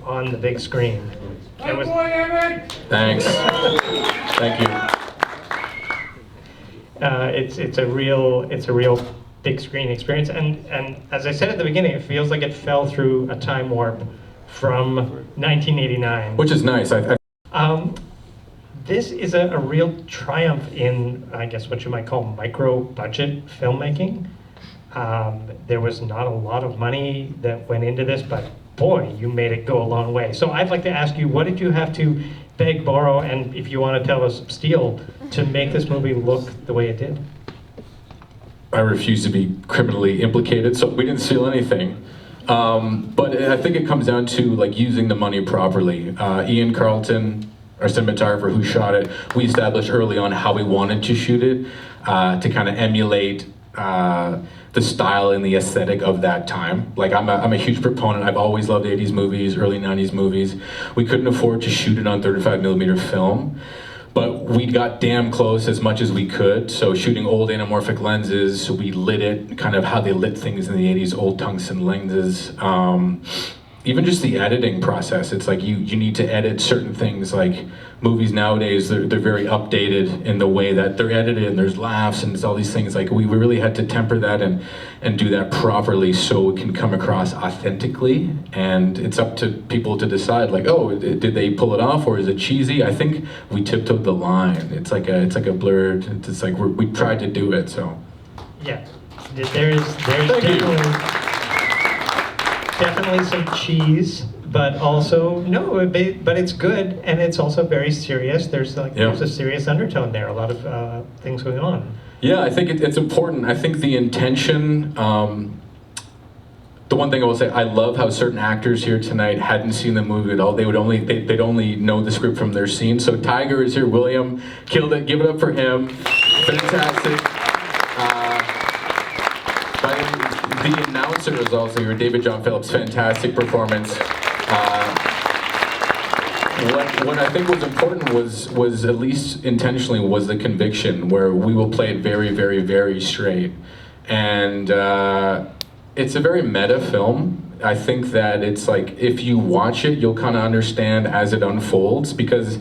on the big screen. It was, Thanks. Thank you. it's a real big screen experience, and as I said at the beginning, it feels like it fell through a time warp from 1989. Which is nice. This is a real triumph in, I guess, what you might call micro-budget filmmaking. There was not a lot of money that went into this, but boy, you made it go a long way. So I'd like to ask you, what did you have to beg, borrow, and if you want to tell us, steal, to make this movie look the way it did? I refuse to be criminally implicated, so we didn't steal anything. But I think it comes down to like using the money properly. Ian Carlton, our cinematographer who shot it, we established early on how we wanted to shoot it to kind of emulate the style and the aesthetic of that time. Like I'm a huge proponent. I've always loved 80s movies, early 90s movies. We couldn't afford to shoot it on 35mm film, but we got damn close as much as we could. So shooting old anamorphic lenses, we lit it kind of how they lit things in the 80s, old tungsten lenses. Even just the editing process, it's like you need to edit certain things. Like movies nowadays, they're very updated in the way that they're edited, and there's laughs and it's all these things. Like we really had to temper that and do that properly so it can come across authentically. And it's up to people to decide, like, oh, did they pull it off or is it cheesy? I think we tiptoed the line. It's like a blurred. It's like we tried to do it. So Yeah, there's definitely some cheese, but also but it's good, and it's also very serious. There's a serious undertone there, a lot of things going on. Yeah, I think it's important. I think the intention, the one thing I will say, I love how certain actors here tonight hadn't seen the movie at all. They'd only know the script from their scene. So Tiger is here, William killed it, give it up for him. Fantastic. The announcer is also here, David John Phillips, fantastic performance. What I think was important was at least intentionally was the conviction, where we will play it very, very, very straight. And it's a very meta film. I think that it's like, if you watch it, you'll kind of understand as it unfolds, because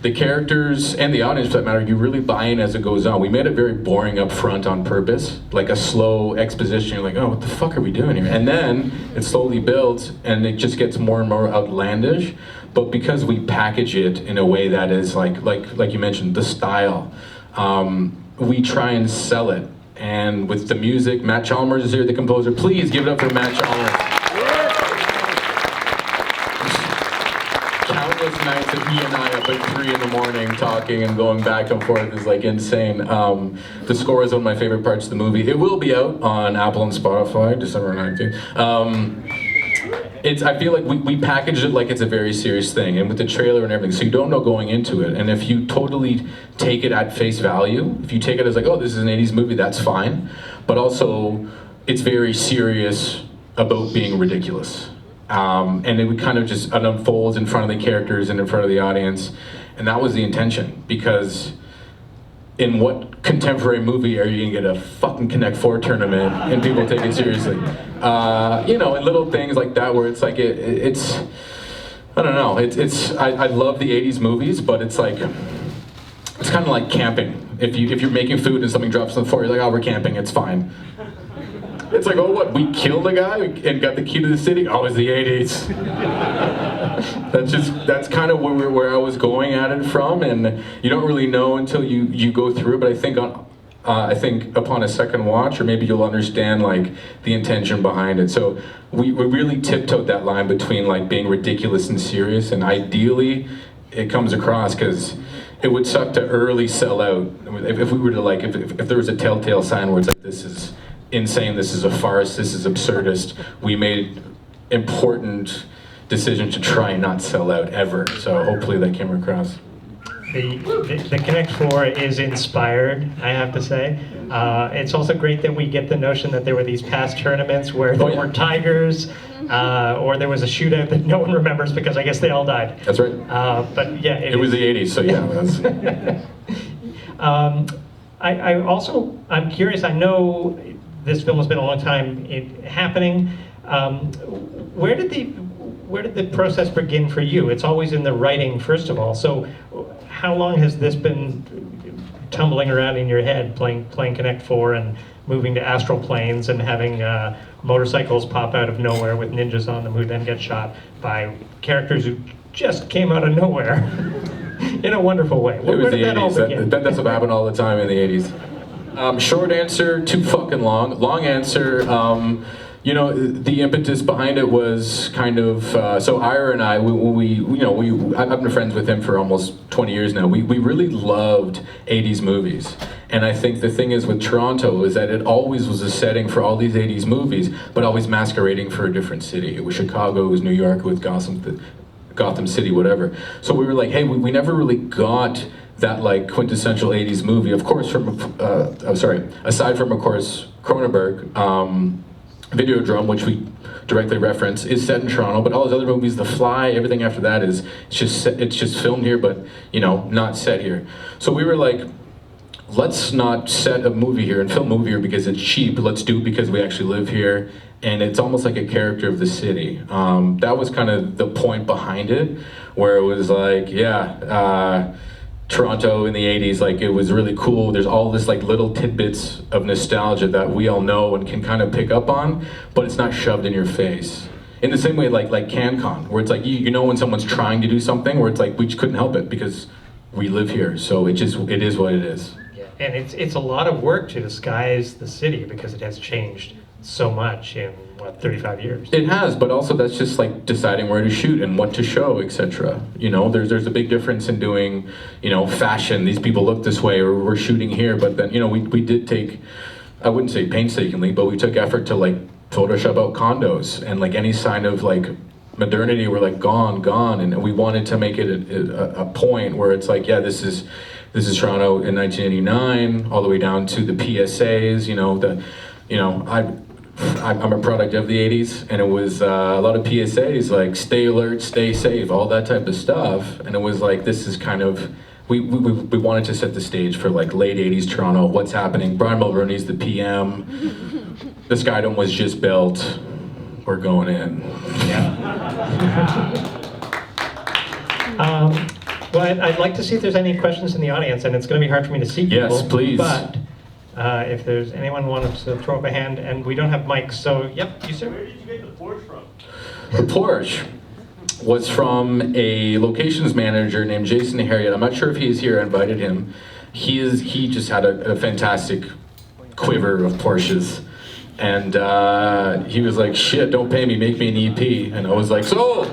the characters and the audience, for that matter, you really buy in as it goes on. We made it very boring up front on purpose, like a slow exposition. You're like, oh, what the fuck are we doing here? And then it slowly builds, and it just gets more and more outlandish. But because we package it in a way that is like you mentioned, the style, we try and sell it. And with the music, Matt Chalmers is here, the composer. Please give it up for Matt Chalmers. Countless nights of he and I up at 3 in the morning talking and going back and forth is like insane. The score is one of my favorite parts of the movie. It will be out on Apple and Spotify December 19th. I feel like we packaged it like it's a very serious thing, and with the trailer and everything, so you don't know going into it. And if you totally take it at face value, if you take it as like, oh, this is an 80s movie, that's fine. But also, it's very serious about being ridiculous. And it would kind of just unfolds in front of the characters and in front of the audience. And that was the intention, because in what contemporary movie are you gonna get a fucking Connect 4 tournament and people take it seriously? And little things like that where it's like, it's I don't know, I love the 80s movies, but it's like, it's kind of like camping. If you're making food and something drops on the floor, you're like, oh, we're camping, it's fine. It's like, oh, what, we killed a guy and got the key to the city? Oh, it's the 80s. That's kind of where I was going at it from, and you don't really know until you go through it, but I think upon a second watch, or maybe you'll understand like the intention behind it. So we really tiptoed that line between like being ridiculous and serious, and ideally it comes across, because it would suck to early sell out. If we were to like, if there was a telltale sign where it's like, this is insane, this is a farce, this is absurdist, we made important decision to try and not sell out ever. So hopefully that came across. The Connect 4 is inspired, I have to say. It's also great that we get the notion that there were these past tournaments where there were tigers, or there was a shootout that no one remembers because I guess they all died. That's right. But yeah, it was the 80s, so yeah. I'm curious, I know this film has been a long time happening. where did the process begin for you? It's always in the writing, first of all. So how long has this been tumbling around in your head, playing Connect 4 and moving to astral planes and having motorcycles pop out of nowhere with ninjas on them who then get shot by characters who just came out of nowhere in a wonderful way? Where did that all begin? That's what happened all the time in the 80s. Short answer, too fucking long. Long answer, you know, the impetus behind it was kind of, so Ira and I, I've been friends with him for almost 20 years now. We really loved 80s movies. And I think the thing is with Toronto is that it always was a setting for all these 80s movies, but always masquerading for a different city. It was Chicago, it was New York, with Gotham City, whatever. So we were like, hey, we never really got that like quintessential 80s movie. Of course, aside from, of course, Cronenberg, Videodrome, which we directly reference, is set in Toronto, but all those other movies, The Fly, everything after that it's just filmed here, but you know, not set here. So we were like, let's not set a movie here and film a movie here because it's cheap. Let's do it because we actually live here, and it's almost like a character of the city. That was kind of the point behind it, where it was like, yeah. Toronto in the 80s, like it was really cool. There's all this like little tidbits of nostalgia that we all know and can kind of pick up on, but it's not shoved in your face. In the same way like CanCon, where it's like you know when someone's trying to do something, where it's like we just couldn't help it because we live here, so it is what it is. Yeah. And it's a lot of work to disguise the city because it has changed so much in 35 years. It has, but also that's just like deciding where to shoot and what to show, etc. You know, there's a big difference in doing, you know, fashion. These people look this way, or we're shooting here. But then, you know, we did take, I wouldn't say painstakingly, but we took effort to like Photoshop out condos and like any sign of like modernity were like gone, and we wanted to make it a point where it's like, yeah, this is Toronto in 1989, all the way down to the PSAs. I'm a product of the 80s, and it was a lot of PSAs like stay alert, stay safe, all that type of stuff. And it was like, this is kind of, we wanted to set the stage for like late 80s Toronto, what's happening. Brian Mulroney's the PM, the Skydome was just built, we're going in. Well, I'd like to see if there's any questions in the audience, and it's going to be hard for me to see people. Yes, please. But if there's anyone who wants to throw up a hand, and we don't have mics, so yep, you sir. Where did you get the Porsche from? The Porsche was from a locations manager named Jason Harriet. I'm not sure if he's here. I invited him. He just had a fantastic quiver of Porsches. And he was like, shit, don't pay me, make me an EP. And I was like, sold!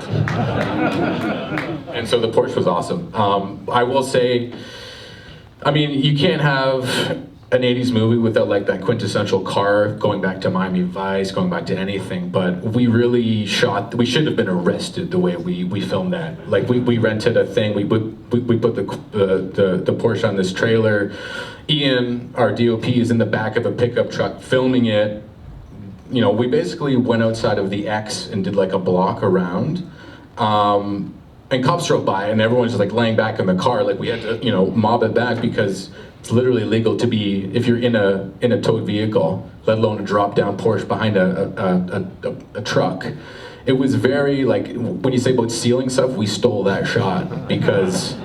And so the Porsche was awesome. I will say, I mean, you can't have an 80s movie without like that quintessential car, going back to Miami Vice, going back to anything, but we really we should have been arrested the way we filmed that. Like we rented a thing, we put the Porsche on this trailer. Ian, our DOP, is in the back of a pickup truck filming it. You know, we basically went outside of the X and did like a block around. And cops drove by and everyone's just like laying back in the car, like we had to, you know, mob it back because it's literally illegal to be, if you're in a towed vehicle, let alone a drop down Porsche behind a truck. It was very like, when you say about stealing stuff, we stole that shot because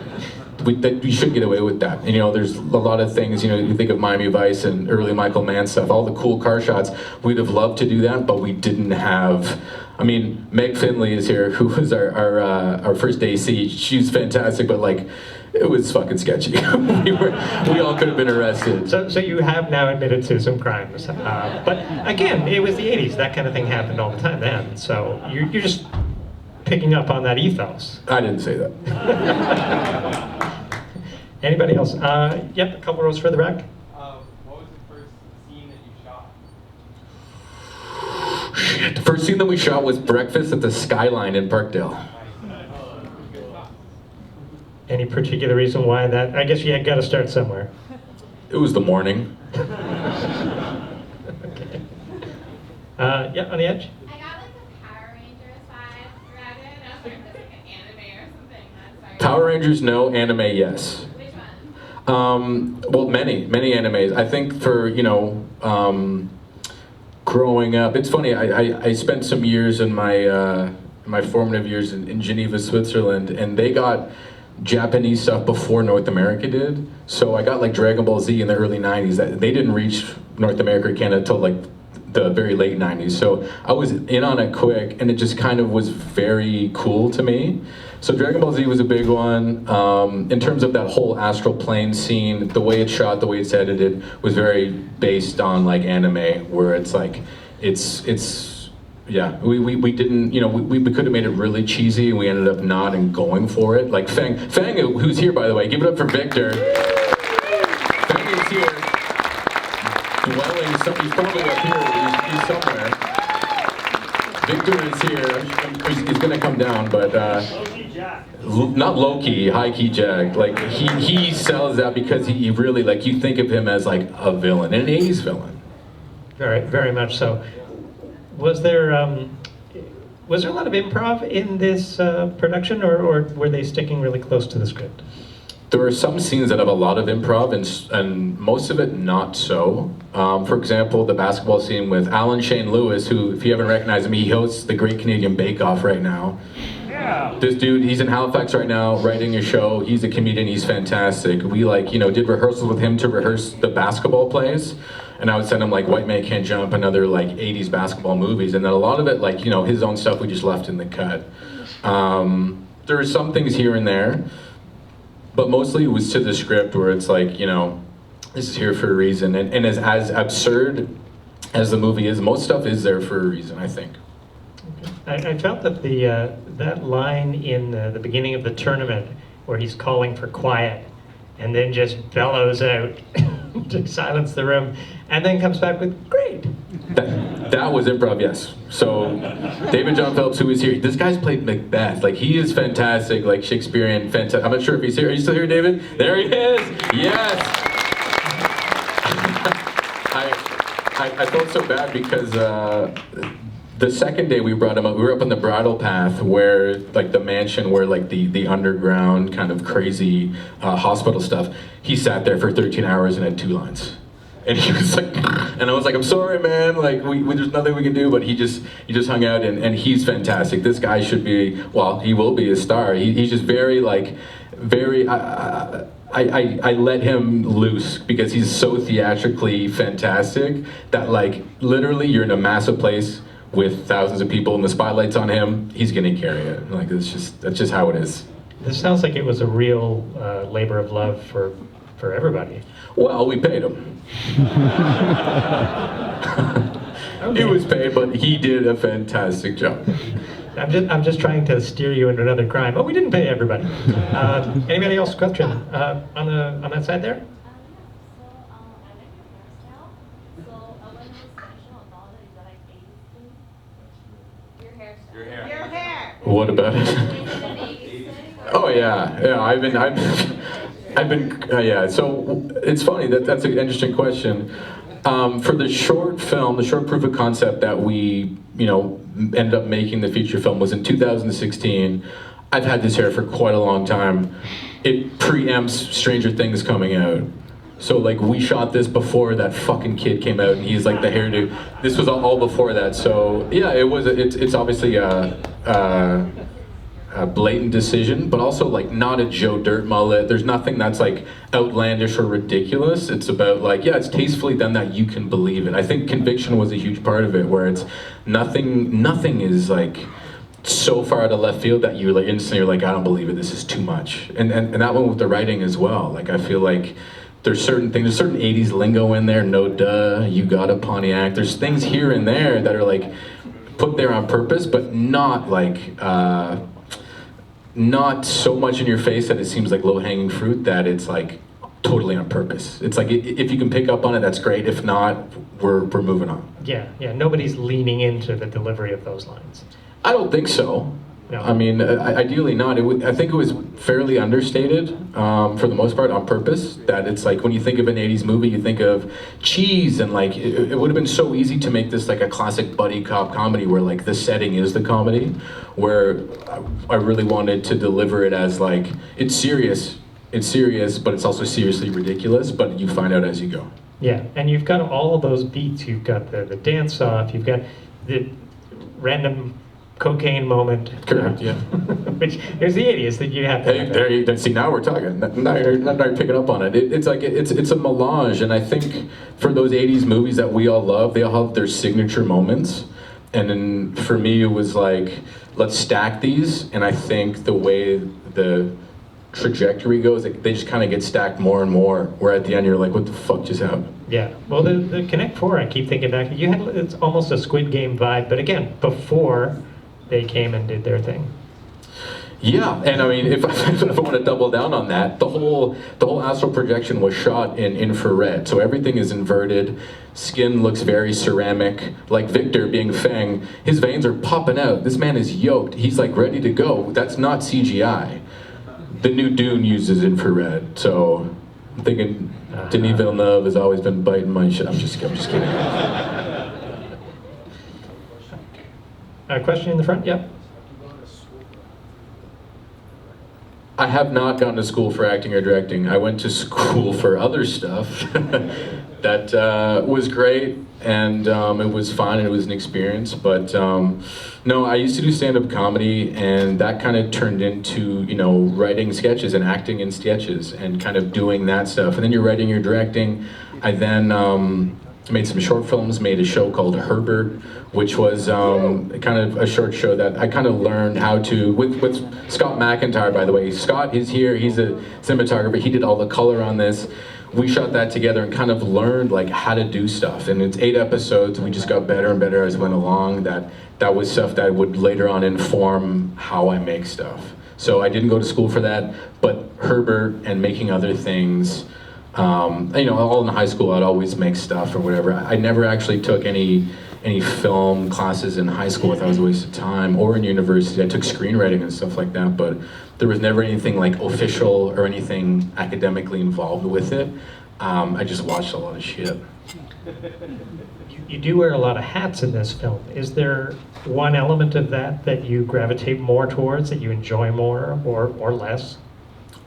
we should get away with that. And you know, there's a lot of things, you know, you think of Miami Vice and early Michael Mann stuff, all the cool car shots, we'd have loved to do that, but we didn't have. I mean, Meg Finley is here, who was our first AC. She's fantastic, but like, it was fucking sketchy. we all could have been arrested. So you have now admitted to some crimes, but again, it was the 80s. That kind of thing happened all the time then. So you're just picking up on that ethos. I didn't say that. Anybody else? Yep, a couple rows further back. What was the first scene that you shot? Shit, the first scene that we shot was breakfast at the Skyline in Parkdale. Any particular reason why that? I guess you got to start somewhere. It was the morning. Okay. Yeah, on the edge. I got like a Power Rangers vibe around it. I was wondering if it's like an anime or something. That's Power Rangers, no. Anime, yes. Which one? Well, many animes. I think for, you know, growing up, it's funny, I spent some years in my my formative years in Geneva, Switzerland, and they got Japanese stuff before North America did. So I got like Dragon Ball Z in the early 90s. They didn't reach North America or Canada until like the very late 90s. So I was in on it quick, and it just kind of was very cool to me. So Dragon Ball Z was a big one. In terms of that whole astral plane scene, the way it's shot, the way it's edited, was very based on like anime, where it's like, yeah, we didn't, we could have made it really cheesy, and we ended up not and going for it. Like Fang, who's here by the way, give it up for Victor. Fang is here, dwelling, he's probably up here, he's somewhere. Victor is here, he's gonna come down, but not low-key, high-key Jack. Like, he sells that because he really, like, you think of him as like a villain, an 80s villain. Very, very much so. Was there a lot of improv in this production, or were they sticking really close to the script? There are some scenes that have a lot of improv, and most of it not so. For example, the basketball scene with Alan Shane Lewis, who, if you haven't recognized him, he hosts the Great Canadian Bake Off right now. Yeah. This dude, he's in Halifax right now, writing a show. He's a comedian, he's fantastic. We did rehearsals with him to rehearse the basketball plays. And I would send him like White Man Can't Jump and other like 80s basketball movies. And then a lot of it, like, his own stuff we just left in the cut. There are some things here and there, but mostly it was to the script where it's like, this is here for a reason. And as absurd as the movie is, most stuff is there for a reason, I think. I felt that that line in the beginning of the tournament where he's calling for quiet and then just bellows out to silence the room, and then comes back with "great." That was improv, yes. So David John Phelps, who is here, this guy's played Macbeth. Like, he is fantastic, like Shakespearean, fantastic. I'm not sure if he's here. Are you still here, David? There he is. Yes. I felt so bad because the second day we brought him up, we were up on the bridle path where, like, the mansion where, like, the underground kind of crazy hospital stuff. He sat there for 13 hours and had 2 lines. And he was like, and I was like, I'm sorry, man, like, there's nothing we can do, but he just hung out, and he's fantastic. This guy should be, well, he will be a star. He's just very, like, I let him loose because he's so theatrically fantastic that, like, literally you're in a massive place with thousands of people and the spotlight's on him, he's gonna carry it. Like, that's just how it is. This sounds like it was a real labor of love for everybody. Well, we paid him. Okay. He was paid, but he did a fantastic job. I'm just trying to steer you into another crime. Oh, we didn't pay everybody. Anybody else question on that side there? Your hair. What about it? Oh yeah. Yeah. So it's funny that's an interesting question. For the short film, the short proof of concept that we, ended up making the feature film was in 2016. I've had this hair for quite a long time. It preempts Stranger Things coming out. So, like, we shot this before that fucking kid came out, and he's like the hairdo. This was all before that. So yeah, it's obviously a blatant decision, but also, like, not a Joe Dirt mullet. There's nothing that's like outlandish or ridiculous. It's about, like, yeah, it's tastefully done that you can believe it. I think conviction was a huge part of it, where it's nothing is like so far out of left field that you're like instantly you're like, I don't believe it, this is too much. And that one with the writing as well. Like, I feel like there's certain things, there's certain 80s lingo in there, no duh, you got a Pontiac. There's things here and there that are like put there on purpose, but not like not so much in your face that it seems like low-hanging fruit, that it's like totally on purpose. It's like, if you can pick up on it, that's great. If not, we're moving on. Yeah, nobody's leaning into the delivery of those lines. I don't think so. No. I mean, ideally not. I think it was fairly understated, for the most part, on purpose. That it's like, when you think of an 80s movie, you think of cheese, and like, it would have been so easy to make this like a classic buddy cop comedy where like the setting is the comedy, where I really wanted to deliver it as like, it's serious, but it's also seriously ridiculous, but you find out as you go. Yeah, and you've got all of those beats. You've got the dance off, you've got the random cocaine moment. Correct, yeah. Which there's the 80s that you have to Hey, have there you see. Now we're talking. Now you're picking up on it. It's like it's a melange, and I think for those '80s movies that we all love, they all have their signature moments. And then for me, it was like, let's stack these, and I think the way the trajectory goes, they just kind of get stacked more and more. Where at the end, you're like, what the fuck just happened? Yeah, well, the Connect Four, I keep thinking back. You had it's almost a Squid Game vibe, but again, before they came and did their thing. Yeah, and I mean, if I want to double down on that, the whole astral projection was shot in infrared, so everything is inverted. Skin looks very ceramic. Like Victor being Fang, his veins are popping out. This man is yoked. He's like ready to go. That's not CGI. The new Dune uses infrared, so I'm thinking Denis Villeneuve has always been biting my shit. I'm just kidding. A question in the front? Yep. I have not gone to school for acting or directing. I went to school for other stuff that was great, and it was fun, and it was an experience. But no, I used to do stand-up comedy, and that kind of turned into, you know, writing sketches and acting in sketches and kind of doing that stuff. And then you're writing, you're directing. I then made some short films, made a show called Herbert, which was kind of a short show that I kind of learned how to, with Scott McIntyre, by the way. Scott is here, he's a cinematographer, he did all the color on this. We shot that together and kind of learned like how to do stuff. And it's 8 episodes, we just got better and better as we went along. That was stuff that would later on inform how I make stuff. So I didn't go to school for that, but Herbert and making other things, you know, all in high school I'd always make stuff or whatever. I never actually took any film classes in high school. I thought it was a waste of time, or in university. I took screenwriting and stuff like that, but there was never anything like official or anything academically involved with it. I just watched a lot of shit. You do wear a lot of hats in this film. Is there one element of that that you gravitate more towards, that you enjoy more or less?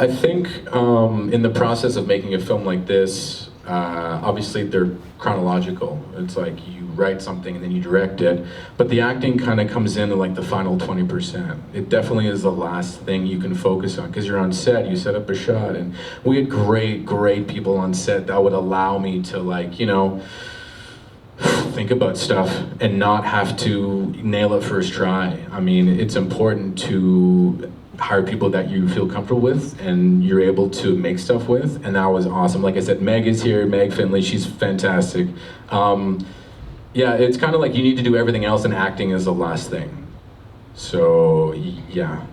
I think in the process of making a film like this, obviously they're chronological. It's like you write something and then you direct it, but the acting kind of comes in at like the final 20%. It definitely is the last thing you can focus on, because you're on set, you set up a shot, and we had great people on set that would allow me to, like, you know, think about stuff and not have to nail it first try. I mean, it's important to hire people that you feel comfortable with and you're able to make stuff with, and that was awesome. Like I said, Meg is here, Meg Finley, she's fantastic. Yeah, it's kind of like you need to do everything else and acting is the last thing. So, yeah.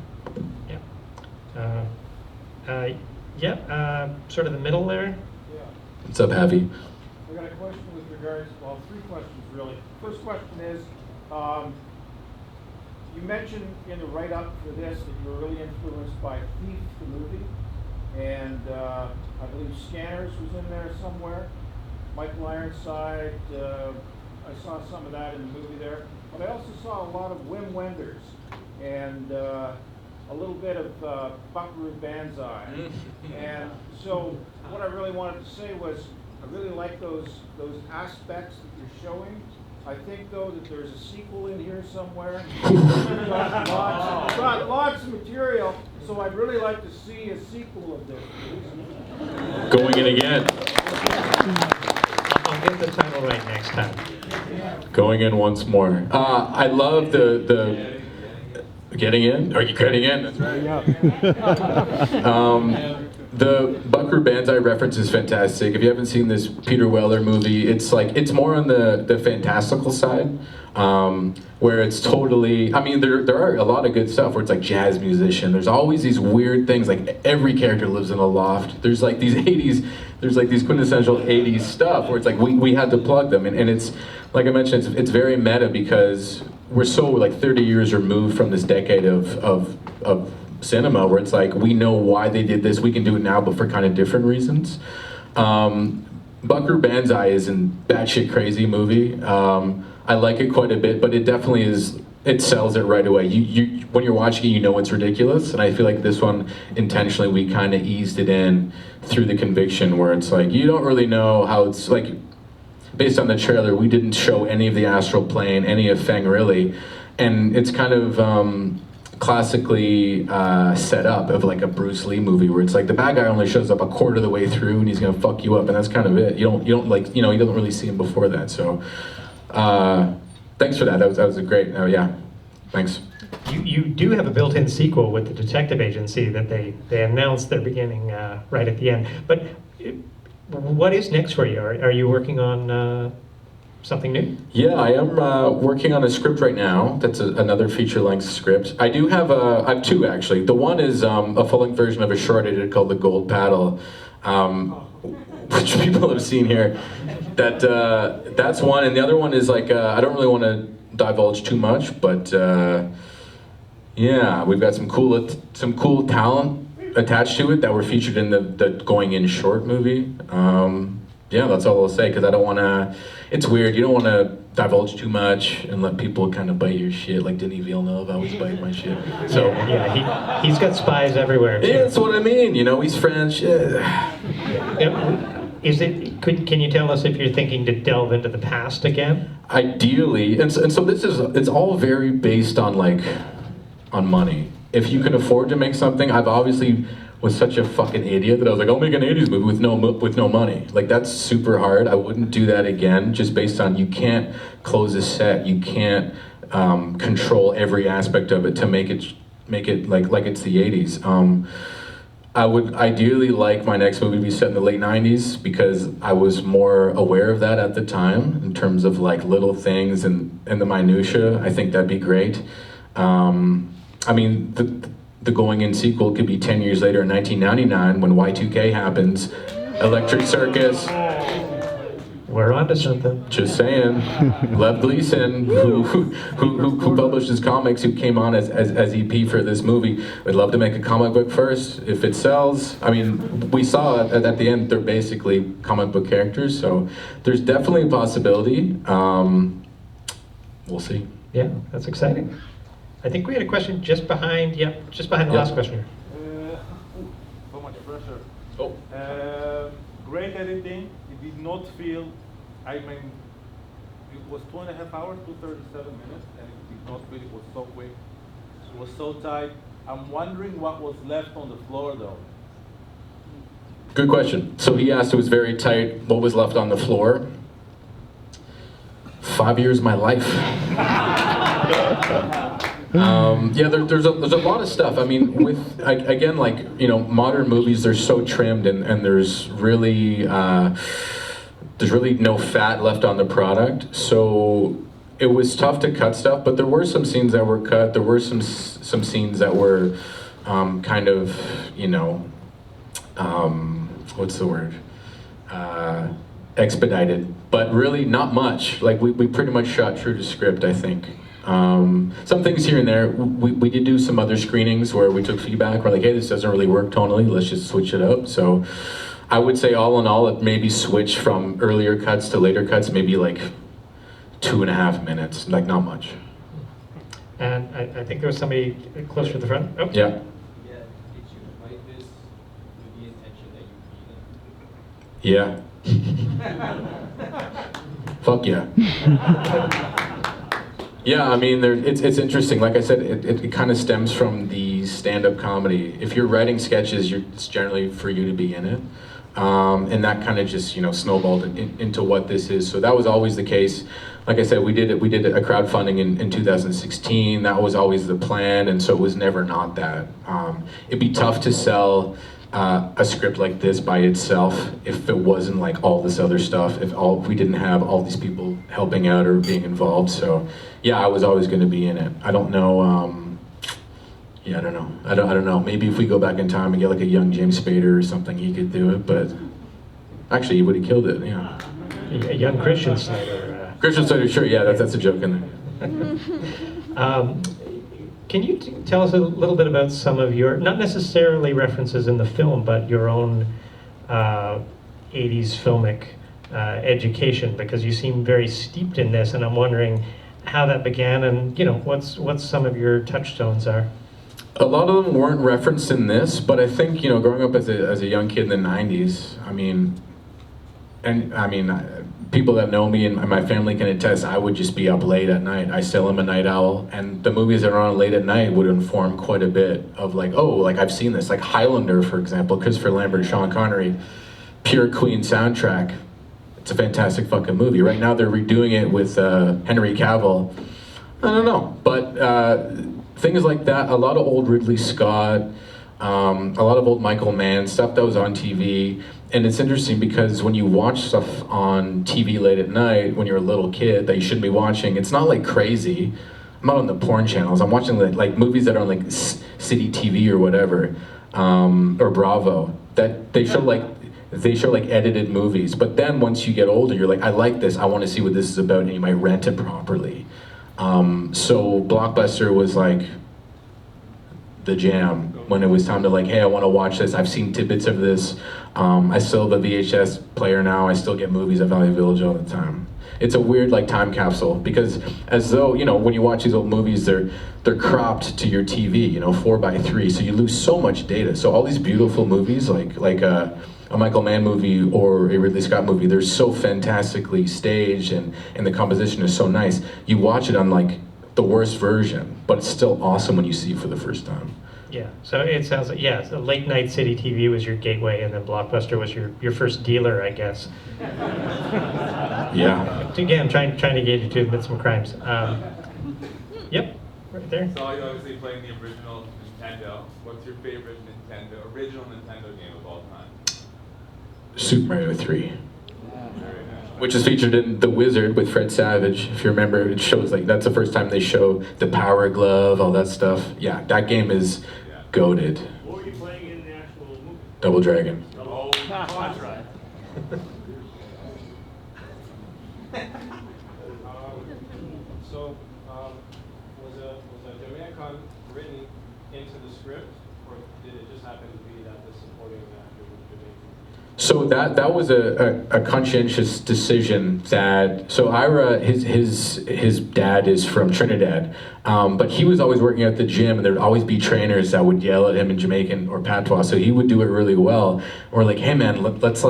Sort of the middle there. Yeah. What's up, Happy? I got a question with regards, well, 3 questions really. First question is, you mentioned in the write-up for this that you were really influenced by Thief, the movie, and I believe Scanners was in there somewhere. Michael Ironside, I saw some of that in the movie there, but I also saw a lot of Wim Wenders and a little bit of Buckaroo Banzai. And so what I really wanted to say was I really like those aspects that you're showing. I think, though, that there's a sequel in here somewhere. got lots of material, so I'd really like to see a sequel of this, please. Going in again. I'll get the title right next time. Going in once more. I love the getting in. Are you getting in? That's right. The Buckaroo Banzai reference is fantastic. If you haven't seen this Peter Weller movie, it's like, it's more on the fantastical side, where it's totally, I mean, there are a lot of good stuff where it's like jazz musician. There's always these weird things, like every character lives in a loft. There's like these 80s, there's like these quintessential 80s stuff where it's like we had to plug them. And it's, like I mentioned, it's very meta because we're so like 30 years removed from this decade of cinema, where it's like we know why they did this, we can do it now, but for kind of different reasons. Buckaroo Banzai is a batshit crazy movie. I like it quite a bit, but it definitely is, it sells it right away. You when you're watching it, you know it's ridiculous, and I feel like this one, intentionally, we kind of eased it in through the conviction, where it's like, you don't really know how it's, like, based on the trailer, we didn't show any of the astral plane, any of Feng really, and it's kind of classically set up of like a Bruce Lee movie where it's like the bad guy only shows up a quarter of the way through and he's gonna fuck you up, and that's kind of it. You don't like, you don't really see him before that. So thanks for that. That was a great. Oh yeah, thanks. You do have a built-in sequel with the detective agency that they announced they're beginning right at the end. But what is next for you? Are you working on something new? Yeah, I am working on a script right now. That's another feature-length script. I have two actually. The one is a full-length version of a short I did called The Gold Paddle, which people have seen here. That's one, and the other one is like I don't really want to divulge too much, but yeah, we've got some cool talent attached to it that were featured in the Going In short movie. Yeah, that's all I'll say, because I don't want to. It's weird. You don't want to divulge too much and let people kind of bite your shit, like Denis Villeneuve always bite my shit. So yeah, he's got spies everywhere. Too. Yeah, that's what I mean. He's French. Yeah. Can you tell us if you're thinking to delve into the past again? Ideally, and so it's all very based on on money. If you can afford to make something, I've obviously was such a fucking idiot that I was like, I'll make an 80s movie with no money. Like, that's super hard. I wouldn't do that again, just based on you can't close a set, you can't control every aspect of it to make it like it's the 80s. I would ideally like my next movie to be set in the late 90s, because I was more aware of that at the time in terms of like little things and the minutia. I think that'd be great. I mean, the Going In sequel could be 10 years later in 1999 when Y2K happens. Electric Circus. We're onto something. Just saying. Lev Gleason, who published his comics, who came on as EP for this movie, would love to make a comic book first. If it sells, I mean, we saw at the end they're basically comic book characters, so there's definitely a possibility. We'll see. Yeah, that's exciting. I think we had a question just behind the last question here. So much pressure. Oh. Great editing. It did not feel, I mean, it was 2.5 hours, 237 minutes, and it did not feel it was so quick. It was so tight. I'm wondering what was left on the floor though. Good question. So he asked, it was very tight, what was left on the floor? 5 years of my life. Yeah, there's a lot of stuff. I mean, again, modern movies, they're so trimmed, and there's really no fat left on the product. So it was tough to cut stuff, but there were some scenes that were cut. There were some scenes that were kind of, what's the word? Expedited, but really not much. Like we pretty much shot true to script, I think. Some things here and there. We did do some other screenings where we took feedback. We're like, hey, this doesn't really work tonally. Let's just switch it up. So I would say all in all, it maybe switched from earlier cuts to later cuts, maybe like 2.5 minutes, like not much. And I think there was somebody closer to the front. Oh. Yeah. Yeah, did you write this with the intention that you read it? Yeah. Fuck yeah. Yeah, I mean, it's interesting. Like I said, it kind of stems from the stand-up comedy. If you're writing sketches, it's generally for you to be in it. And that kind of just, snowballed into what this is. So that was always the case. Like I said, we did a crowdfunding in 2016. That was always the plan, and so it was never not that. It'd be tough to sell a script like this by itself if it wasn't like all this other stuff, if we didn't have all these people helping out or being involved. So yeah, I was always going to be in it. I don't know. Yeah, I don't know. I don't know. Maybe if we go back in time and get like a young James Spader or something, he could do it. But actually, he would have killed it. Yeah. A young Christian Slater. Christian Slater, sure. Yeah, that's a joke in there. Can you tell us a little bit about some of your, not necessarily references in the film, but your own 80s filmic education? Because you seem very steeped in this, and I'm wondering how that began, and what's some of your touchstones are. A lot of them weren't referenced in this, but I think growing up as a young kid in the '90s, people that know me and my family can attest, I would just be up late at night. I still am a night owl, and the movies that are on late at night would inform quite a bit of like, oh, like I've seen this, like Highlander, for example, Christopher Lambert, Sean Connery, pure Queen soundtrack. It's a fantastic fucking movie. Right now they're redoing it with Henry Cavill. I don't know, but things like that, a lot of old Ridley Scott, a lot of old Michael Mann, stuff that was on TV. And it's interesting because when you watch stuff on TV late at night, when you're a little kid that you shouldn't be watching, it's not like crazy. I'm not on the porn channels. I'm watching like movies that are on like City TV or whatever, or Bravo, that they show like edited movies. But then once you get older, you're like, I like this. I want to see what this is about, and you might rent it properly. So Blockbuster was like the jam when it was time to like, hey, I want to watch this. I've seen tidbits of this. I still have a VHS player now. I still get movies at Valley Village all the time. It's a weird like time capsule because as though, you know, when you watch these old movies, they're cropped to your TV, you know, 4:3, so you lose so much data. So all these beautiful movies like a Michael Mann movie or a Ridley Scott movie, they're so fantastically staged and the composition is so nice. You watch it on like the worst version, but it's still awesome when you see it for the first time. Yeah, so it sounds like, yeah, so late night City TV was your gateway, and then Blockbuster was your first dealer, I guess. Yeah. Again, trying to get you to admit some crimes. Yep, right there. So you're obviously playing the original Nintendo. What's your favorite original Nintendo game of all time? Super Mario 3. Which is featured in The Wizard with Fred Savage. If you remember, it shows like, that's the first time they show the Power Glove, all that stuff. Yeah, that game is goated. What were you playing in the actual movie? Double Dragon. Oh, Contra. So, was a demand con written into the script, or did it just happen to be that the supporting actor was Jamaican? So that was a conscientious decision that, so Ira, his dad is from Trinidad, but he was always working at the gym and there'd always be trainers that would yell at him in Jamaican or patois, so he would do it really well. We're like, hey man, let's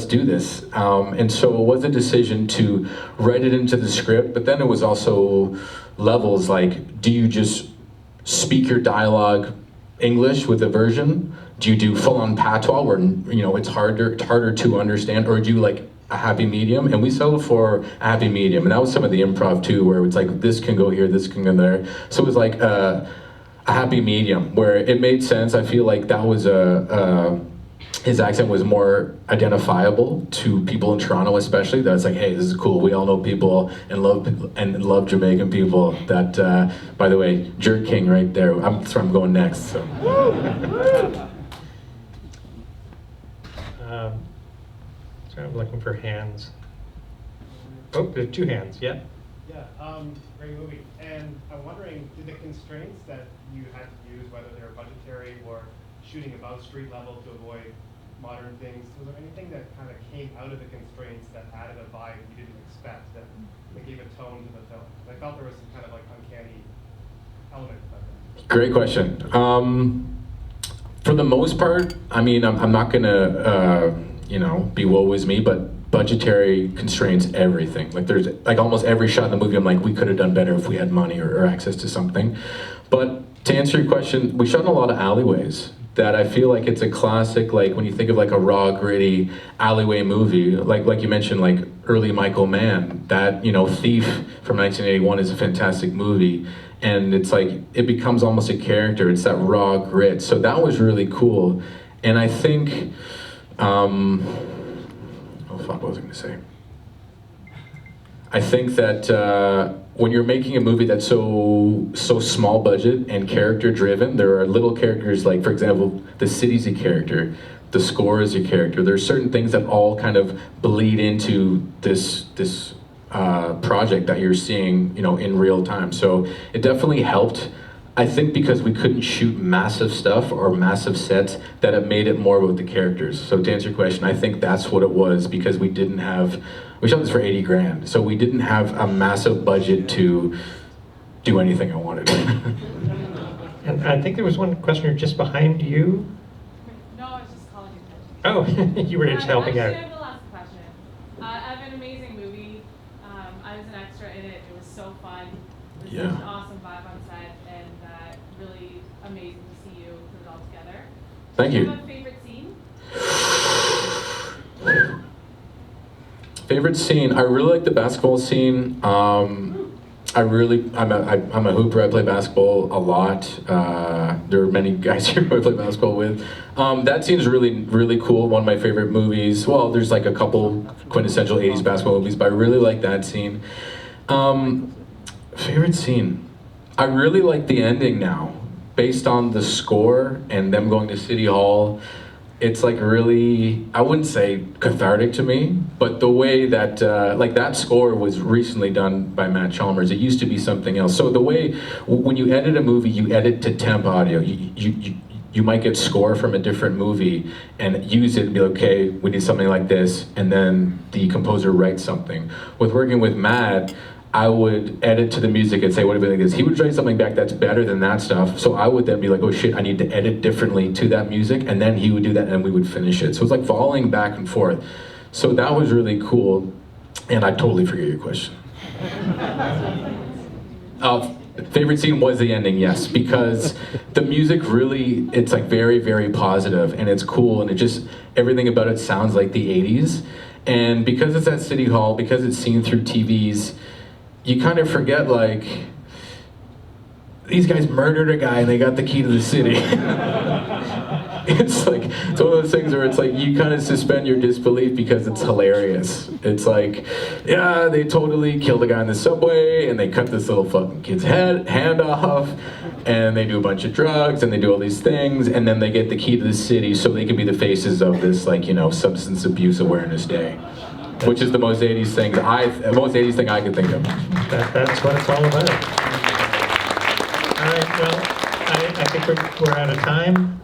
do this. And so it was a decision to write it into the script, but then it was also levels like, do you just speak your dialogue English with a version? Do you do full-on patois where, you know, it's harder to understand, or do you like a happy medium? And we settled for a happy medium, and that was some of the improv too, where it's like this can go here, this can go there. So it was like a happy medium where it made sense. I feel like that was his accent was more identifiable to people in Toronto, especially. That's like, hey, this is cool. We all know people and love Jamaican people. That, by the way, Jerk King right there. That's where I'm going next. So. So I'm looking for hands. Oh, there's two hands. Yeah. Yeah, great movie. And I'm wondering, did the constraints that you had to use, whether they were budgetary or shooting above street level to avoid modern things, was there anything that kind of came out of the constraints that added a vibe you didn't expect, that gave a tone to the film? I felt there was some kind of like uncanny element about that. Great question. For the most part, I mean, I'm not gonna, you know, be woe is me, but budgetary constraints everything. Like there's like almost every shot in the movie, I'm like, we could have done better if we had money or access to something. But to answer your question, we shot in a lot of alleyways. That I feel like it's a classic, like when you think of like a raw, gritty alleyway movie, like you mentioned, like early Michael Mann, that, you know, Thief from 1981 is a fantastic movie, and it's like, it becomes almost a character, it's that raw grit, so that was really cool. And I think, oh fuck, what was I gonna say? I think that when you're making a movie that's so small budget and character driven, there are little characters, like for example, the city's a character, the score is a character. There are certain things that all kind of bleed into this project that you're seeing, you know, in real time. So it definitely helped. I think because we couldn't shoot massive stuff or massive sets, that it made it more about the characters. So to answer your question, I think that's what it was, because we shot this for 80 grand, so we didn't have a massive budget to do anything I wanted. And I think there was one questioner just behind you. No, I was just calling you attention. Oh, you were just helping Actually, out. I have the last question. Evan, amazing movie. such an Yeah. awesome vibe on set, and really amazing to see you put it all together. Thank Do you you. have a favorite scene? Favorite scene? I really like the basketball scene. I'm a hooper. I play basketball a lot. There are many guys here who I play basketball with. That scene's really cool. One of my favorite movies. Well, there's like a couple quintessential '80s basketball movies, but I really like that scene. Favorite scene? I really like the ending now, based on the score and them going to City Hall. It's like really, I wouldn't say cathartic to me, but the way that, like that score was recently done by Matt Chalmers. It used to be something else. So the way, when you edit a movie, you edit to temp audio. You might get score from a different movie and use it and be like, okay, we need something like this, and then the composer writes something. With working with Matt, I would edit to the music and say, what if it like this? He would write something back that's better than that stuff. So I would then be like, oh shit, I need to edit differently to that music. And then he would do that and we would finish it. So it's like volleying back and forth. So that was really cool. And I totally forget your question. Favorite scene was the ending, yes, because the music really, it's like very, very positive and it's cool and it just, everything about it sounds like the 80s. And because it's at City Hall, because it's seen through TVs, you kind of forget, like, these guys murdered a guy and they got the key to the city. It's like, it's one of those things where it's like, you kind of suspend your disbelief because it's hilarious. It's like, yeah, they totally killed a guy in the subway and they cut this little fucking kid's hand off and they do a bunch of drugs and they do all these things and then they get the key to the city so they can be the faces of this, like, you know, Substance Abuse Awareness Day. Which is the most 80s thing I could think of. That's what it's all about. All right, well, I think we're out of time,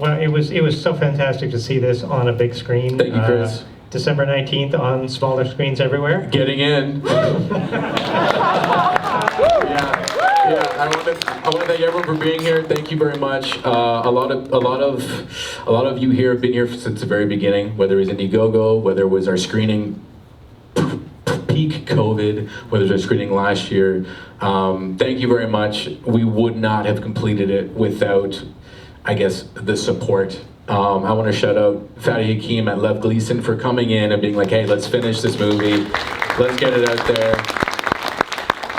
well, it was so fantastic to see this on a big screen. Thank you, Chris. December 19th on smaller screens everywhere. Getting in. Yeah, I want to thank everyone for being here. Thank you very much. A lot of you here have been here since the very beginning. Whether it was Indiegogo, whether it was our screening peak COVID, whether it was our screening last year. Thank you very much. We would not have completed it without, I guess, the support. I want to shout out Fatty Hakeem and Lev Gleason for coming in and being like, hey, let's finish this movie. Let's get it out there.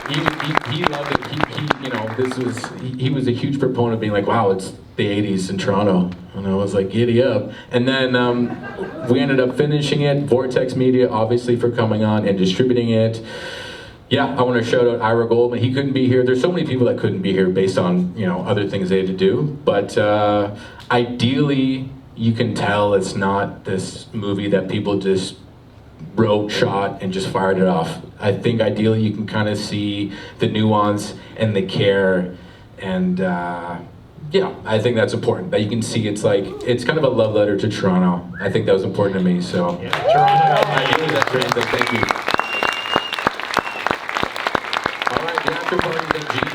He loved it. He was a huge proponent of being like, wow, it's the 80s in Toronto. And I was like, giddy up. And then we ended up finishing it. Vortex Media, obviously, for coming on and distributing it. Yeah, I want to shout out Ira Goldman. He couldn't be here. There's so many people that couldn't be here based on, you know, other things they had to do. But ideally, you can tell it's not this movie that people just wrote, shot, and just fired it off. I think ideally you can kind of see the nuance and the care, and yeah, I think that's important. That you can see it's like, it's kind of a love letter to Toronto. I think that was important to me, so. Yeah, Toronto. Thank you. All right, the after party,